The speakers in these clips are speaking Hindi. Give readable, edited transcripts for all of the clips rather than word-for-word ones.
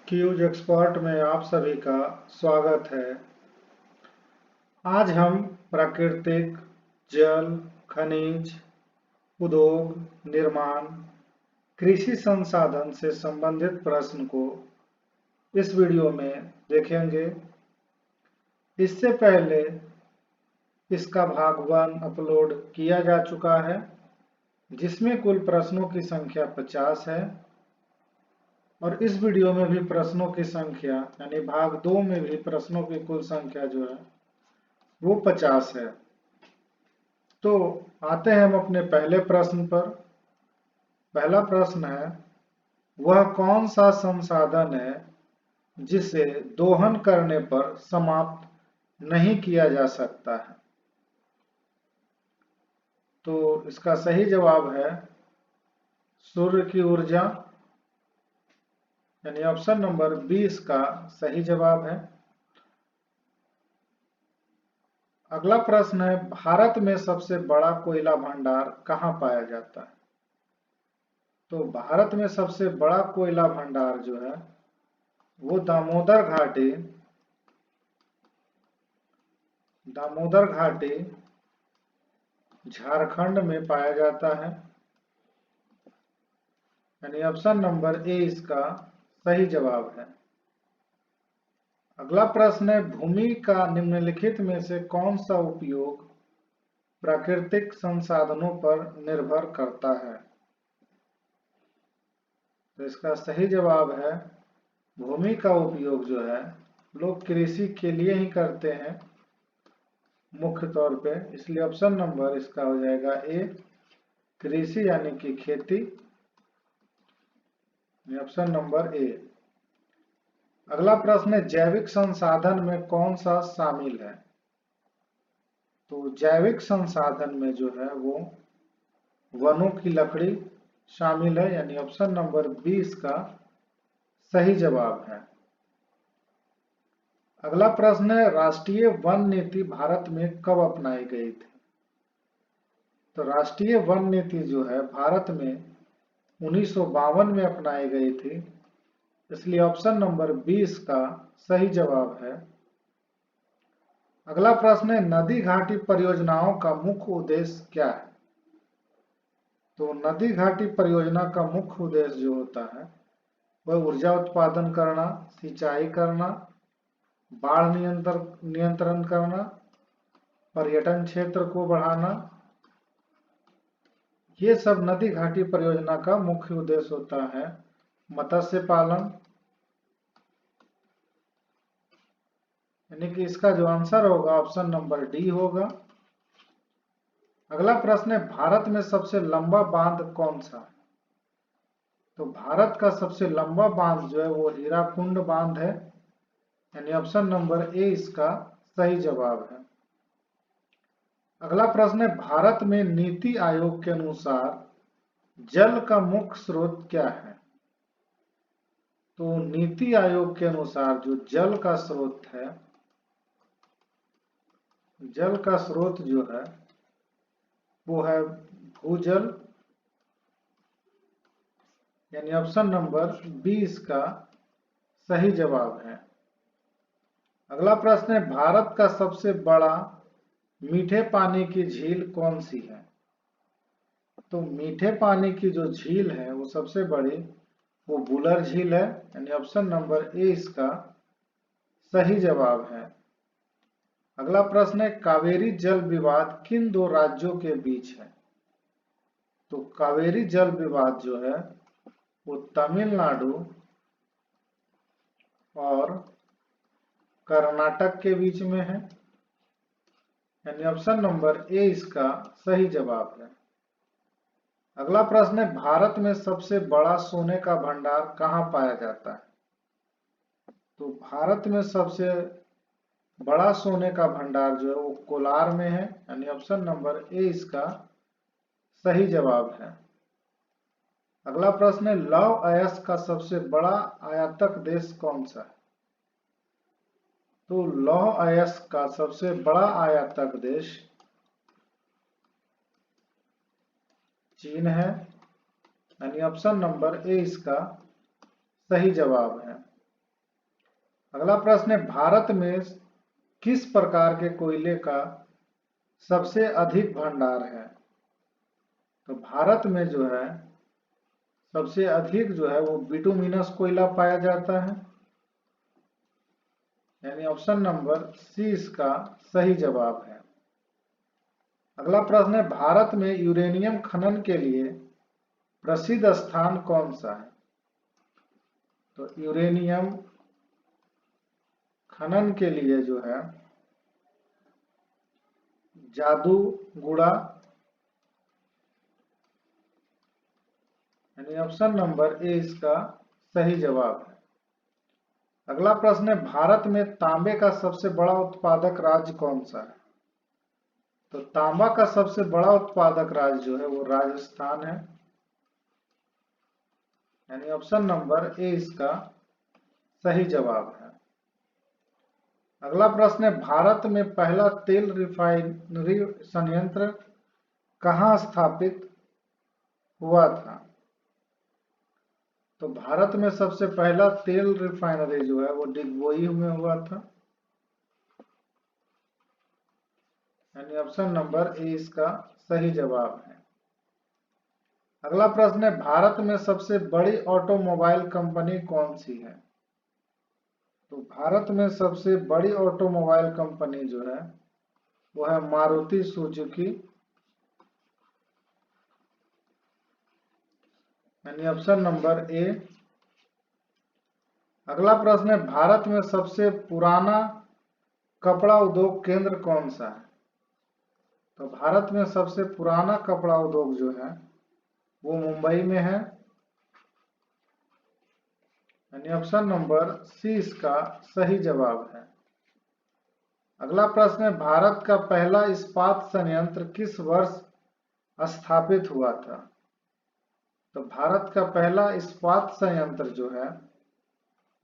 क्यूज एक्सपर्ट में आप सभी का स्वागत है। आज हम प्राकृतिक, जल, खनिज, उद्योग, निर्माण, कृषि संसाधन से संबंधित प्रश्न को इस वीडियो में देखेंगे। इससे पहले इसका भाग 1 अपलोड किया जा चुका है, जिसमें कुल प्रश्नों की संख्या 50 है और इस वीडियो में भी प्रश्नों की संख्या यानी भाग 2 में भी प्रश्नों की कुल संख्या जो है वो 50 है। तो आते हैं हम अपने पहले प्रश्न पर। पहला प्रश्न है, वह कौन सा संसाधन है जिसे दोहन करने पर समाप्त नहीं किया जा सकता है? तो इसका सही जवाब है सूर्य की ऊर्जा, यानी ऑप्शन नंबर 20 का सही जवाब है। अगला प्रश्न है, भारत में सबसे बड़ा कोयला भंडार कहाँ पाया जाता है? तो भारत में सबसे बड़ा कोयला भंडार जो है वो दामोदर घाटी झारखंड में पाया जाता है, यानी ऑप्शन नंबर ए इसका सही जवाब है। अगला प्रश्न है, भूमि का निम्नलिखित में से कौन सा उपयोग प्राकृतिक संसाधनों पर निर्भर करता है? तो इसका सही जवाब है भूमि का उपयोग जो है लोग कृषि के लिए ही करते हैं मुख्य तौर पे, इसलिए ऑप्शन नंबर इसका हो जाएगा ए, कृषि यानी कि खेती, ऑप्शन नंबर ए। अगला प्रश्न है, जैविक संसाधन में कौन सा शामिल है? तो जैविक संसाधन में जो है वो वनों की लकड़ी शामिल है, यानी ऑप्शन नंबर 20 का सही जवाब है। अगला प्रश्न है, राष्ट्रीय वन नीति भारत में कब अपनाई गई थी? तो राष्ट्रीय वन नीति जो है भारत में 1952 में अपनाई गई थी, इसलिए ऑप्शन नंबर 20 का सही जवाब है। अगला प्रश्न है, नदी घाटी परियोजनाओं का मुख्य उद्देश्य क्या है? तो नदी घाटी परियोजना का मुख्य उद्देश्य जो होता है वह ऊर्जा उत्पादन करना, सिंचाई करना, बाढ़ नियंत्रण करना, पर्यटन क्षेत्र को बढ़ाना, ये सब नदी घाटी परियोजना का मुख्य उद्देश्य होता है। मत्स्य पालन, यानी कि इसका जो आंसर होगा ऑप्शन नंबर डी होगा। अगला प्रश्न है, भारत में सबसे लंबा बांध कौन सा है? तो भारत का सबसे लंबा बांध जो है वो हीराकुंड बांध है, यानी ऑप्शन नंबर ए इसका सही जवाब है। अगला प्रश्न है, भारत में नीति आयोग के अनुसार जल का मुख्य स्रोत क्या है? तो नीति आयोग के अनुसार जो जल का स्रोत है, जल का स्रोत जो है वो है भूजल, यानी ऑप्शन नंबर 20 का सही जवाब है। अगला प्रश्न है, भारत का सबसे बड़ा मीठे पानी की झील कौन सी है? तो मीठे पानी की जो झील है वो सबसे बड़ी वो बुलर झील है, यानी ऑप्शन नंबर ए इसका सही जवाब है। अगला प्रश्न है, कावेरी जल विवाद किन दो राज्यों के बीच है? तो कावेरी जल विवाद जो है वो तमिलनाडु और कर्नाटक के बीच में है, यानी ऑप्शन नंबर ए इसका सही जवाब है। अगला प्रश्न है, भारत में सबसे बड़ा सोने का भंडार कहाँ पाया जाता है? तो भारत में सबसे बड़ा सोने का भंडार जो है वो कोलार में है, यानी ऑप्शन नंबर ए इसका सही जवाब है। अगला प्रश्न है, लौह अयस्क का सबसे बड़ा आयातक देश कौन सा है? तो लौह अयस्क का सबसे बड़ा आयातक देश चीन है, यानी ऑप्शन नंबर ए इसका सही जवाब है। अगला प्रश्न है, भारत में किस प्रकार के कोयले का सबसे अधिक भंडार है? तो भारत में जो है सबसे अधिक जो है वो बिटुमिनस कोयला पाया जाता है, यानी ऑप्शन नंबर सी इसका सही जवाब है। अगला प्रश्न है, भारत में यूरेनियम खनन के लिए प्रसिद्ध स्थान कौन सा है? तो यूरेनियम खनन के लिए जो है जादूगुड़ा, यानी ऑप्शन नंबर ए इसका सही जवाब है। अगला प्रश्न है, भारत में तांबे का सबसे बड़ा उत्पादक राज्य कौन सा है? तो तांबा का सबसे बड़ा उत्पादक राज्य जो है वो राजस्थान है, यानी ऑप्शन नंबर ए इसका सही जवाब है। अगला प्रश्न है, भारत में पहला तेल रिफाइनरी संयंत्र कहाँ स्थापित हुआ था? तो भारत में सबसे पहला तेल रिफाइनरी जो है वो डिगबोई में हुआ था, यानी ऑप्शन नंबर ए इसका सही जवाब है। अगला प्रश्न है, भारत में सबसे बड़ी ऑटोमोबाइल कंपनी कौन सी है? तो भारत में सबसे बड़ी ऑटोमोबाइल कंपनी जो है वो है मारुति सुजुकी, यानी ऑप्शन नंबर ए। अगला प्रश्न है, भारत में सबसे पुराना कपड़ा उद्योग केंद्र कौन सा है? तो भारत में सबसे पुराना कपड़ा उद्योग जो है वो मुंबई में है, यानी ऑप्शन नंबर सी इसका सही जवाब है। अगला प्रश्न है, भारत का पहला इस्पात संयंत्र किस वर्ष स्थापित हुआ था? तो भारत का पहला इस्पात संयंत्र जो है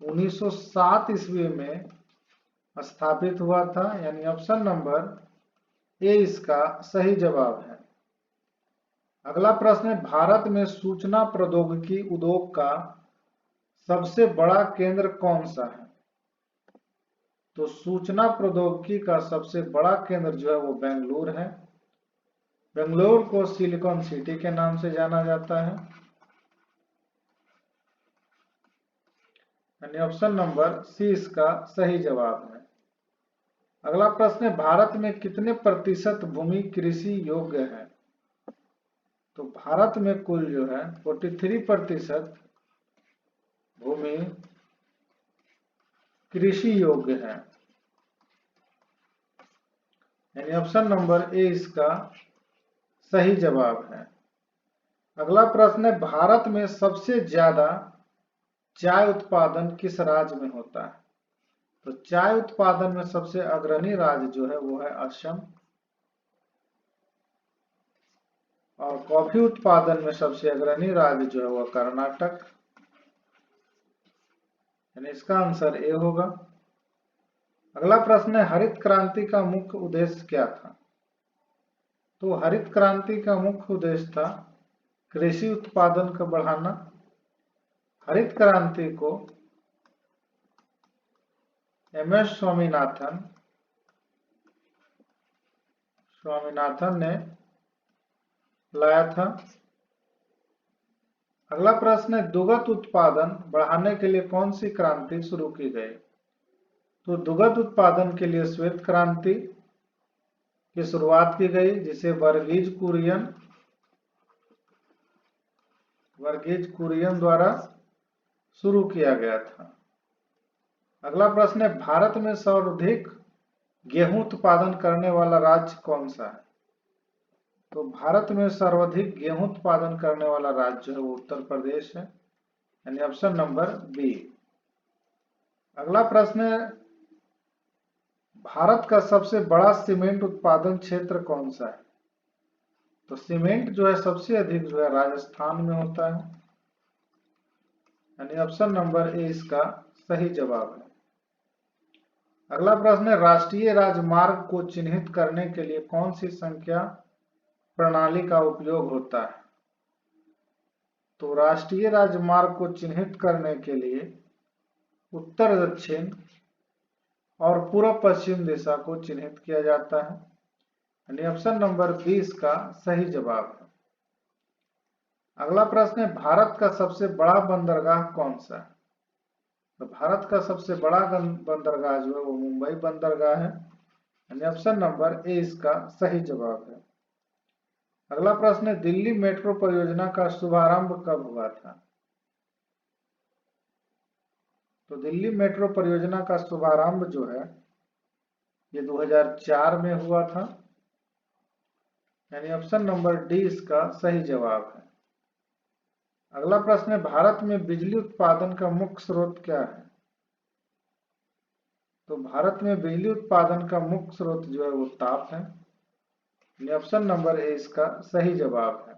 1907 ईस्वी में स्थापित हुआ था, यानी ऑप्शन नंबर ए इसका सही जवाब है। अगला प्रश्न है, भारत में सूचना प्रौद्योगिकी उद्योग का सबसे बड़ा केंद्र कौन सा है? तो सूचना प्रौद्योगिकी का सबसे बड़ा केंद्र जो है वो बेंगलुरु है। बेंगलुरु को सिलिकॉन सिटी के नाम से जाना जाता है, यानी ऑप्शन नंबर सी इसका सही जवाब है। अगला प्रश्न है, भारत में कितने प्रतिशत भूमि कृषि योग्य है? तो भारत में कुल जो है 43% भूमि कृषि योग्य है, यानी ऑप्शन नंबर ए इसका सही जवाब है। अगला प्रश्न है, भारत में सबसे ज्यादा चाय उत्पादन किस राज्य में होता है? तो चाय उत्पादन में सबसे अग्रणी राज्य जो है वो है असम, और कॉफी उत्पादन में सबसे अग्रणी राज्य जो है वह कर्नाटक, यानी इसका आंसर ए होगा। अगला प्रश्न है, हरित क्रांति का मुख्य उद्देश्य क्या था? तो हरित क्रांति का मुख्य उद्देश्य था कृषि उत्पादन को बढ़ाना। हरित क्रांति को एम.एस. स्वामीनाथन ने लाया था। अगला प्रश्न है, दुग्ध उत्पादन बढ़ाने के लिए कौन सी क्रांति शुरू की गई? तो दुग्ध उत्पादन के लिए श्वेत क्रांति की शुरुआत की गई, जिसे वर्गीज कुरियन द्वारा शुरू किया गया था। अगला प्रश्न है, भारत में सर्वाधिक गेहूं उत्पादन करने वाला राज्य कौन सा है? तो भारत में सर्वाधिक गेहूं उत्पादन करने वाला राज्य है वो उत्तर प्रदेश है, यानी ऑप्शन नंबर बी। अगला प्रश्न है, भारत का सबसे बड़ा सीमेंट उत्पादन क्षेत्र कौन सा है? तो सीमेंट जो है सबसे अधिक जो है राजस्थान में होता है, यानी ऑप्शन नंबर ए इसका सही जवाब है। अगला प्रश्न है, राष्ट्रीय राजमार्ग को चिन्हित करने के लिए कौन सी संख्या प्रणाली का उपयोग होता है? तो राष्ट्रीय राजमार्ग को चिन्हित करने के लिए उत्तर दक्षिण और पूर्व पश्चिम दिशा को चिन्हित किया जाता है, यानी ऑप्शन नंबर 20 का सही जवाब है। अगला प्रश्न है, भारत का सबसे बड़ा बंदरगाह कौन सा है? तो भारत का सबसे बड़ा बंदरगाह जो है वो मुंबई बंदरगाह है, यानी ऑप्शन नंबर ए इसका सही जवाब है। अगला प्रश्न है, दिल्ली मेट्रो परियोजना का शुभारंभ कब हुआ था? तो दिल्ली मेट्रो परियोजना का शुभारंभ जो है ये 2004 में हुआ था, यानी ऑप्शन नंबर डी इसका सही जवाब है। अगला प्रश्न है, भारत में बिजली उत्पादन का मुख्य स्रोत क्या है? तो भारत में बिजली उत्पादन का मुख्य स्रोत जो है वो ताप है, यानी ऑप्शन नंबर ए इसका सही जवाब है।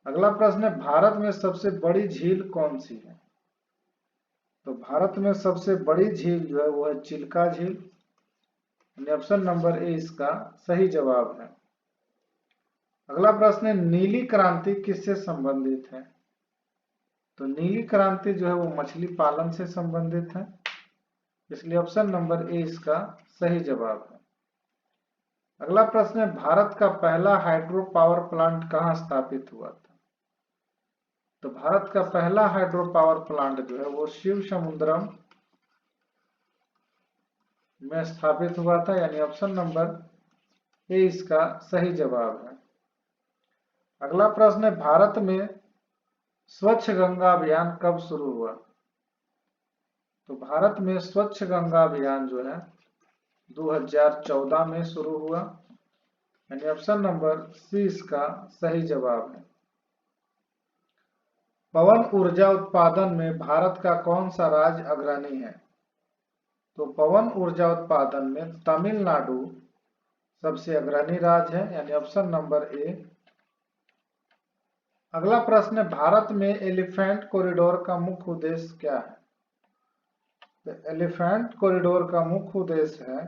अगला प्रश्न है, भारत में सबसे बड़ी झील कौन सी है? तो भारत में सबसे बड़ी झील जो है वो है चिल्का झील, यानी ऑप्शन नंबर ए इसका सही जवाब है। अगला प्रश्न है, नीली क्रांति किससे संबंधित है? तो नीली क्रांति जो है वो मछली पालन से संबंधित है, इसलिए ऑप्शन नंबर ए इसका सही जवाब है। अगला प्रश्न है, भारत का पहला हाइड्रो पावर प्लांट कहाँ स्थापित हुआ था? तो भारत का पहला हाइड्रो पावर प्लांट जो है वो शिव समुद्रम में स्थापित हुआ था, यानी ऑप्शन नंबर ए इसका सही जवाब है। अगला प्रश्न है, भारत में स्वच्छ गंगा अभियान कब शुरू हुआ? तो भारत में स्वच्छ गंगा अभियान जो है 2014 में शुरू हुआ, यानी ऑप्शन नंबर सी इसका सही जवाब है। पवन ऊर्जा उत्पादन में भारत का कौन सा राज्य अग्रणी है? तो पवन ऊर्जा उत्पादन में तमिलनाडु सबसे अग्रणी राज्य है, यानी ऑप्शन नंबर ए। अगला प्रश्न है, भारत में एलिफेंट कॉरिडोर का मुख्य उद्देश्य क्या है? तो एलिफेंट कॉरिडोर का मुख्य उद्देश्य है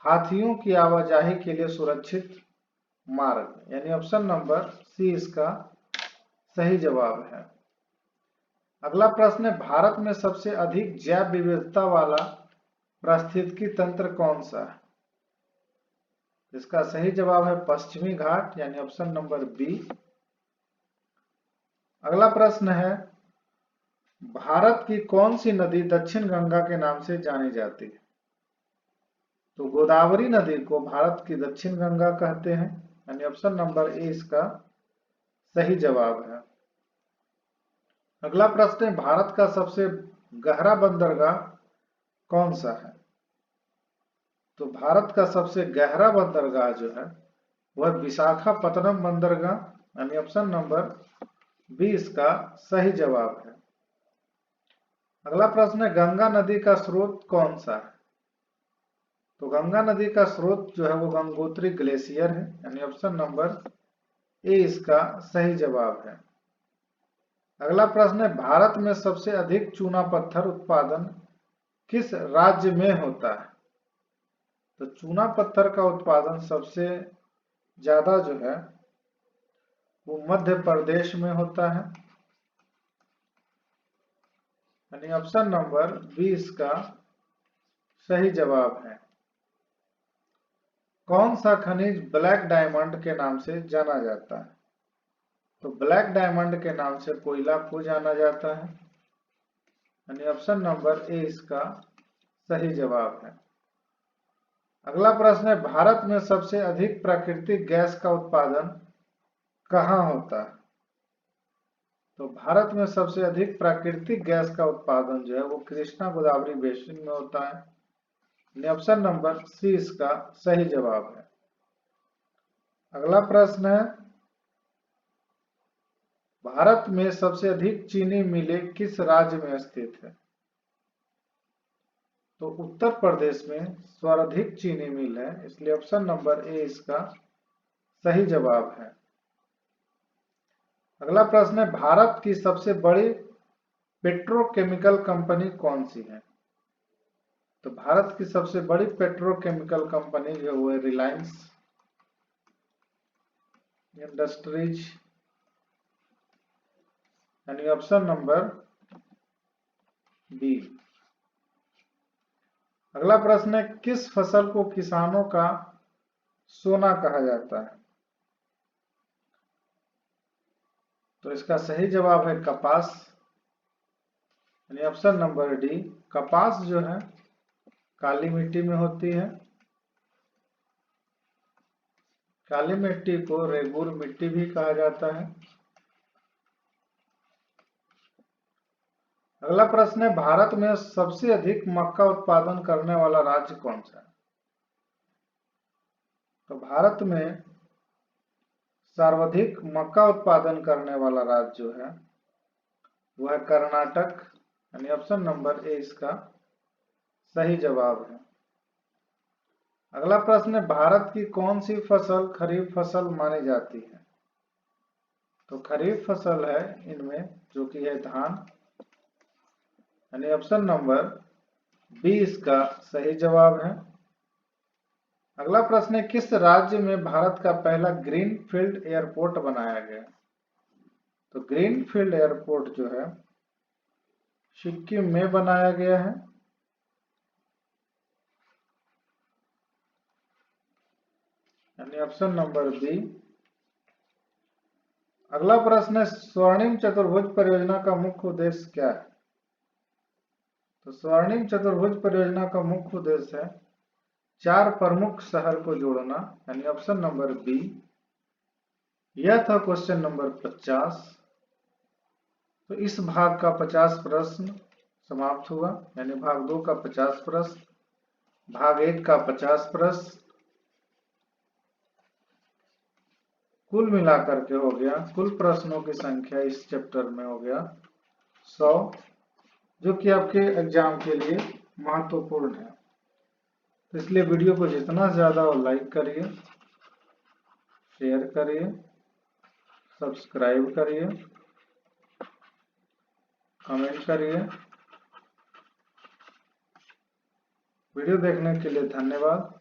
हाथियों की आवाजाही के लिए सुरक्षित मार्ग, यानी ऑप्शन नंबर सी इसका सही जवाब है। अगला प्रश्न है, भारत में सबसे अधिक जैव विविधता वाला पारिस्थितिकी तंत्र कौन सा है? इसका सही जवाब है पश्चिमी घाट, यानी ऑप्शन नंबर बी। अगला प्रश्न है, भारत की कौन सी नदी दक्षिण गंगा के नाम से जानी जाती है? तो गोदावरी नदी को भारत की दक्षिण गंगा कहते हैं, यानी ऑप्शन नंबर ए इसका सही जवाब है। अगला प्रश्न है, भारत का सबसे गहरा बंदरगाह कौन सा है? तो भारत का सबसे गहरा बंदरगाह जो है वह विशाखापत्तनम बंदरगाह, यानी ऑप्शन नंबर बी इसका सही जवाब है। अगला प्रश्न है, गंगा नदी का स्रोत कौन सा है? तो गंगा नदी का स्रोत जो है वो गंगोत्री ग्लेशियर है, यानी ऑप्शन नंबर ए इसका सही जवाब है। अगला प्रश्न है, भारत में सबसे अधिक चूना पत्थर उत्पादन किस राज्य में होता है? तो चूना पत्थर का उत्पादन सबसे ज्यादा जो है वो मध्य प्रदेश में होता है, यानी ऑप्शन नंबर बी इसका सही जवाब है। कौन सा खनिज ब्लैक डायमंड के नाम से जाना जाता है? तो ब्लैक डायमंड के नाम से कोयला को जाना जाता है, यानी ऑप्शन नंबर ए इसका सही जवाब है। अगला प्रश्न है, भारत में सबसे अधिक प्राकृतिक गैस का उत्पादन कहाँ होता है? तो भारत में सबसे अधिक प्राकृतिक गैस का उत्पादन जो है वो कृष्णा गोदावरी बेसिन में होता है, यानी ऑप्शन नंबर सी इसका सही जवाब है। अगला प्रश्न है, भारत में सबसे अधिक चीनी मिलें किस राज्य में स्थित है? तो उत्तर प्रदेश में सर्वाधिक चीनी मिल है, इसलिए ऑप्शन नंबर ए इसका सही जवाब है। अगला प्रश्न है, भारत की सबसे बड़ी पेट्रोकेमिकल कंपनी कौन सी है? तो भारत की सबसे बड़ी पेट्रोकेमिकल कंपनी जो है वो है रिलायंस इंडस्ट्रीज, यानी ऑप्शन नंबर बी। अगला प्रश्न है, किस फसल को किसानों का सोना कहा जाता है? तो इसका सही जवाब है कपास, यानी ऑप्शन नंबर डी। कपास जो है काली मिट्टी में होती है। काली मिट्टी को रेगुर मिट्टी भी कहा जाता है। अगला प्रश्न है, भारत में सबसे अधिक मक्का उत्पादन करने वाला राज्य कौन सा है? तो भारत में सर्वाधिक मक्का उत्पादन करने वाला राज्य जो है वह है कर्नाटक, यानी ऑप्शन नंबर ए इसका सही जवाब है। अगला प्रश्न है, भारत की कौन सी फसल खरीफ फसल मानी जाती है? तो खरीफ फसल है इनमें जो कि है धान, यानी ऑप्शन नंबर बी इसका सही जवाब है। अगला प्रश्न है, किस राज्य में भारत का पहला ग्रीन फील्ड एयरपोर्ट बनाया गया? तो ग्रीन फील्ड एयरपोर्ट जो है सिक्किम में बनाया गया है। यानी ऑप्शन नंबर बी। अगला प्रश्न है, स्वर्णिम चतुर्भुज परियोजना का मुख्य उद्देश्य क्या है? तो स्वर्णिम चतुर्भुज परियोजना का मुख्य उद्देश्य है 4 प्रमुख शहर को जोड़ना, यानी ऑप्शन नंबर बी। यह था क्वेश्चन नंबर 50। तो इस भाग का 50 प्रश्न समाप्त हुआ, यानी भाग 2 का 50 प्रश्न, भाग 1 का 50 प्रश्न, कुल मिलाकर के हो गया, कुल प्रश्नों की संख्या इस चैप्टर में हो गया 100, जो कि आपके एग्जाम के लिए महत्वपूर्ण है। तो इसलिए वीडियो को जितना ज़्यादा हो लाइक करिए, शेयर करिए, सब्सक्राइब करिए, कमेंट करिए। वीडियो देखने के लिए धन्यवाद।